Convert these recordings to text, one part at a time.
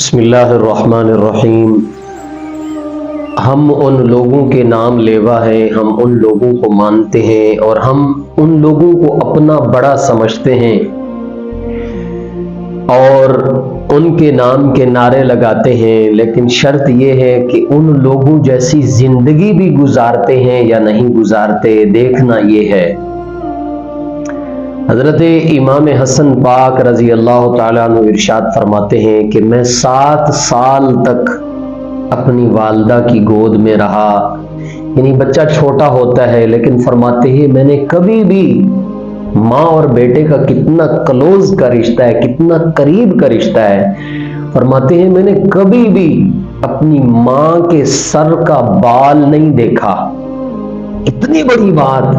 بسم اللہ الرحمن الرحیم۔ ہم ان لوگوں کے نام لیوا ہیں، ہم ان لوگوں کو مانتے ہیں اور ہم ان لوگوں کو اپنا بڑا سمجھتے ہیں اور ان کے نام کے نعرے لگاتے ہیں، لیکن شرط یہ ہے کہ ان لوگوں جیسی زندگی بھی گزارتے ہیں یا نہیں گزارتے، دیکھنا یہ ہے۔ حضرت امام حسن پاک رضی اللہ تعالیٰ عنہ ارشاد فرماتے ہیں کہ میں 7 سال تک اپنی والدہ کی گود میں رہا، یعنی بچہ چھوٹا ہوتا ہے لیکن فرماتے ہیں میں نے کبھی بھی ماں اور بیٹے کا کتنا کلوز کا رشتہ ہے، کتنا قریب کا رشتہ ہے، فرماتے ہیں میں نے کبھی بھی اپنی ماں کے سر کا بال نہیں دیکھا۔ اتنی بڑی بات،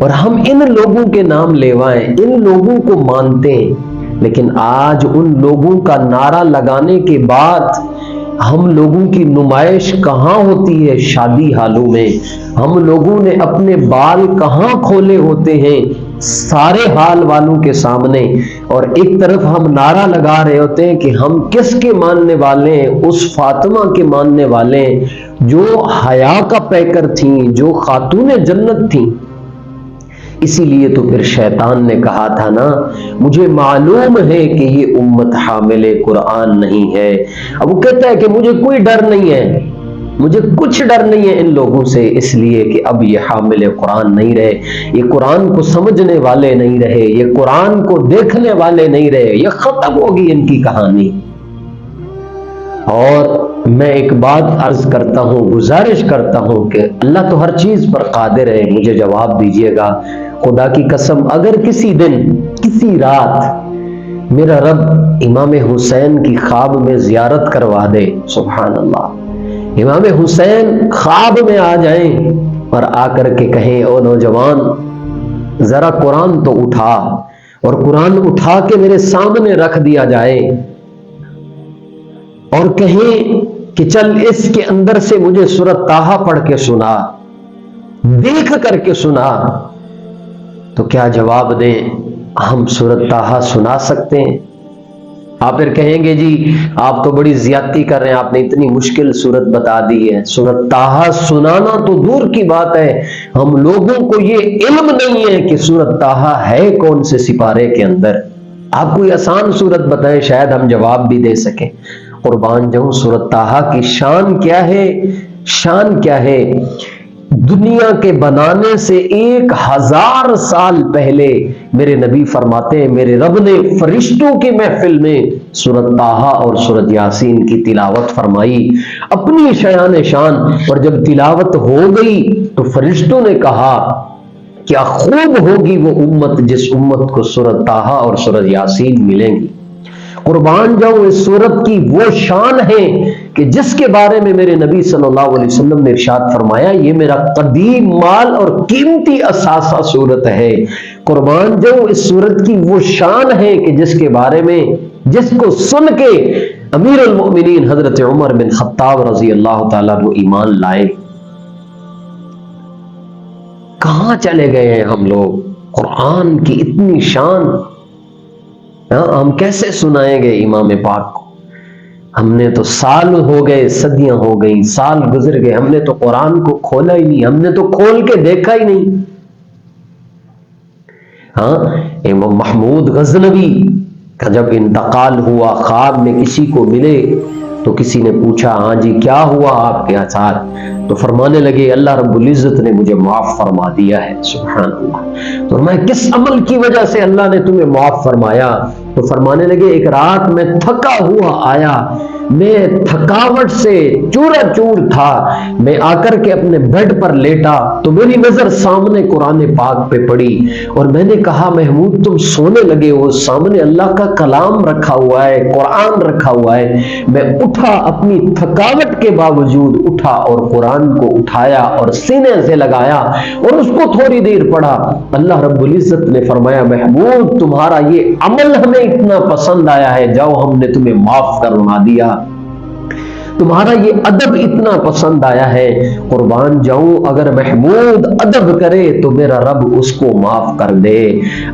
اور ہم ان لوگوں کے نام لیوائیں، ان لوگوں کو مانتے ہیں، لیکن آج ان لوگوں کا نعرہ لگانے کے بعد ہم لوگوں کی نمائش کہاں ہوتی ہے؟ شادی حالوں میں ہم لوگوں نے اپنے بال کہاں کھولے ہوتے ہیں؟ سارے حال والوں کے سامنے، اور ایک طرف ہم نعرہ لگا رہے ہوتے ہیں کہ ہم کس کے ماننے والے ہیں؟ اس فاطمہ کے ماننے والے ہیں جو حیا کا پیکر تھیں، جو خاتون جنت تھیں۔ اسی لیے تو پھر شیطان نے کہا تھا نا، مجھے معلوم ہے کہ یہ امت حامل قرآن نہیں ہے۔ اب وہ کہتا ہے کہ مجھے کوئی ڈر نہیں ہے، مجھے کچھ ڈر نہیں ہے ان لوگوں سے، اس لیے کہ اب یہ حامل قرآن نہیں رہے، یہ قرآن کو سمجھنے والے نہیں رہے، یہ قرآن کو دیکھنے والے نہیں رہے، یہ ختم ہوگی ان کی کہانی۔ اور میں ایک بات عرض کرتا ہوں، گزارش کرتا ہوں کہ اللہ تو ہر چیز پر قادر ہے، مجھے جواب دیجیے گا خدا کی قسم، اگر کسی دن کسی رات میرا رب امام حسین کی خواب میں زیارت کروا دے، سبحان اللہ، امام حسین خواب میں آ جائیں اور آ کر کے کہیں او نوجوان ذرا قرآن تو اٹھا، اور قرآن اٹھا کے میرے سامنے رکھ دیا جائے اور کہیں کہ چل اس کے اندر سے مجھے سورۃ طٰہٰ پڑھ کے سنا، دیکھ کر کے سنا، تو کیا جواب دیں؟ ہم سورۃ طٰہٰ سنا سکتے ہیں؟ آپ پھر کہیں گے جی آپ تو بڑی زیادتی کر رہے ہیں، آپ نے اتنی مشکل سورت بتا دی ہے۔ سورۃ طٰہٰ سنانا تو دور کی بات ہے، ہم لوگوں کو یہ علم نہیں ہے کہ سورۃ طٰہٰ ہے کون سے سپارے کے اندر۔ آپ کوئی آسان سورت بتائیں، شاید ہم جواب بھی دے سکیں۔ قربان جاؤں، سورۃ طٰہٰ کی شان کیا ہے؟ شان کیا ہے؟ دنیا کے بنانے سے 1000 سال پہلے میرے نبی فرماتے ہیں میرے رب نے فرشتوں کی محفل میں سورۃ طٰہٰ اور سورۃ یاسین کی تلاوت فرمائی اپنی شایان شان، اور جب تلاوت ہو گئی تو فرشتوں نے کہا کیا خوب ہوگی وہ امت جس امت کو سورۃ طٰہٰ اور سورۃ یاسین ملیں گی۔ قربان جاؤں، اس سورت کی وہ شان ہے کہ جس کے بارے میں میرے نبی صلی اللہ علیہ وسلم نے ارشاد فرمایا یہ میرا قدیم مال اور قیمتی اثاثہ سورت ہے۔ قربان جاؤں، اس سورت کی وہ شان ہے کہ جس کے بارے میں، جس کو سن کے امیر المؤمنین حضرت عمر بن خطاب رضی اللہ تعالیٰ عنہ ایمان لائے۔ کہاں چلے گئے ہیں ہم لوگ؟ قرآن کی اتنی شان ہم کیسے سنائیں گے امام پاک کو؟ ہم نے تو سال ہو گئے، صدیاں ہو گئیں، سال گزر گئے، ہم نے تو قرآن کو کھولا ہی نہیں، ہم نے تو کھول کے دیکھا ہی نہیں۔ امام محمود غزنوی کا جب انتقال ہوا، خواب میں کسی کو ملے تو کسی نے پوچھا ہاں جی کیا ہوا آپ کے آثار؟ تو فرمانے لگے اللہ رب العزت نے مجھے معاف فرما دیا ہے۔ سبحان اللہ۔ تو میں کس عمل کی وجہ سے اللہ نے تمہیں معاف فرمایا؟ تو فرمانے لگے ایک رات میں تھکا ہوا آیا، میں تھکاوٹ سے چورا چور تھا، میں آ کر کے اپنے بیڈ پر لیٹا تو میری نظر سامنے قرآن پاک پہ پڑی، اور میں نے کہا محمود تم سونے لگے ہو، سامنے اللہ کا کلام رکھا ہوا ہے، قرآن رکھا ہوا ہے۔ میں اٹھا، اپنی تھکاوٹ کے باوجود اٹھا اور قرآن کو اٹھایا اور سینے سے لگایا اور اس کو تھوڑی دیر پڑھا۔ اللہ رب العزت نے فرمایا محمود تمہارا یہ عمل ہمیں اتنا پسند آیا ہے، جاؤ ہم نے تمہیں معاف کروا دیا، تمہارا یہ ادب اتنا پسند آیا ہے۔ قربان جاؤں، اگر محمود ادب کرے تو میرا رب اس کو معاف کر دے۔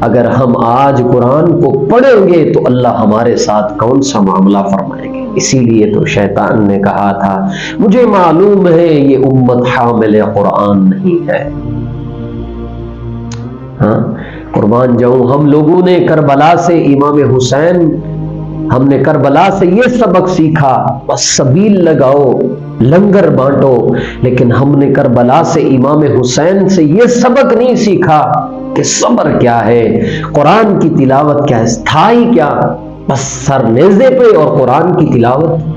اگر ہم آج قرآن کو پڑھیں گے تو اللہ ہمارے ساتھ کون سا معاملہ فرمائیں گے؟ اسی لیے تو شیطان نے کہا تھا مجھے معلوم ہے یہ امت حامل قرآن نہیں ہے۔ ہاں قربان جاؤں، ہم لوگوں نے کربلا سے امام حسین، ہم نے کربلا سے یہ سبق سیکھا بس سبیل لگاؤ، لنگر بانٹو، لیکن ہم نے کربلا سے امام حسین سے یہ سبق نہیں سیکھا کہ صبر کیا ہے، قرآن کی تلاوت کیا ہے، تھا ہی کیا بس سر نیزے پہ اور قرآن کی تلاوت۔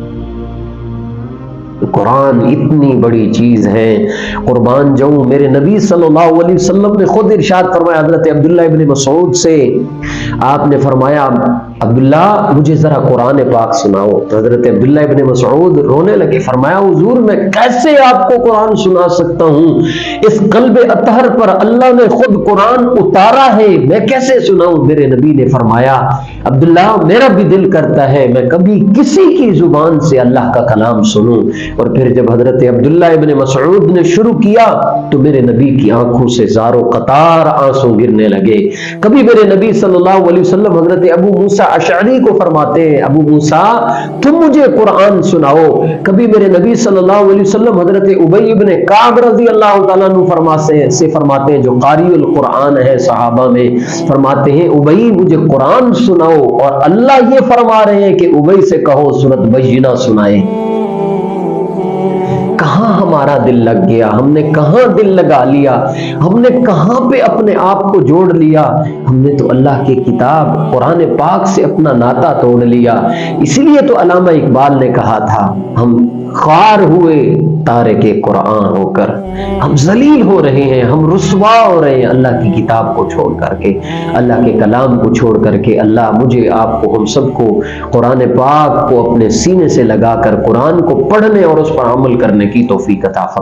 قرآن اتنی بڑی چیز ہے، قربان جاؤں میرے نبی صلی اللہ علیہ وسلم نے خود ارشاد فرمایا، حضرت عبداللہ ابن مسعود سے آپ نے فرمایا عبداللہ مجھے ذرا قرآن پاک سناؤ، تو حضرت عبداللہ ابن مسعود رونے لگے، فرمایا حضور میں کیسے آپ کو قرآن سنا سکتا ہوں، اس قلب اطہر پر اللہ نے خود قرآن اتارا ہے، میں کیسے سناؤں؟ میرے نبی نے فرمایا عبداللہ میرا بھی دل کرتا ہے میں کبھی کسی کی زبان سے اللہ کا کلام سنوں۔ اور پھر جب حضرت عبداللہ ابن مسعود نے شروع کیا تو میرے نبی کی آنکھوں سے زاروں قطار آنسو گرنے لگے۔ کبھی میرے نبی صلی اللہ علیہ وسلم حضرت ابو موسیٰ اشعری کو فرماتے ہیں ابو موسیٰ تم مجھے قرآن سناؤ، کبھی میرے نبی صلی اللہ علیہ وسلم حضرت ابی ابن کعب رضی اللہ تعالیٰ عنہ فرماتے ہیں جو قاری القرآن ہے صحابہ میں، فرماتے ہیں ابی مجھے قرآن سناؤ، اور اللہ یہ فرما رہے ہیں کہ ابی سے کہو سورۃ بینہ سنائے۔ کہاں ہمارا دل لگ گیا، ہم نے کہاں دل لگا لیا، ہم نے کہاں پہ اپنے آپ کو جوڑ لیا، ہم نے تو اللہ کی کتاب قرآن پاک سے اپنا ناطہ توڑ لیا۔ اسی لیے تو علامہ اقبال نے کہا تھا ہم خوار ہوئے تارک قرآن ہو کر، ہم ذلیل ہو رہے ہیں، ہم رسوا ہو رہے ہیں اللہ کی کتاب کو چھوڑ کر کے، اللہ کے کلام کو چھوڑ کر کے۔ اللہ مجھے آپ کو ہم سب کو قرآن پاک کو اپنے سینے سے لگا کر قرآن کو پڑھنے اور اس پر عمل کرنے کی توفیق عطا فرمائے۔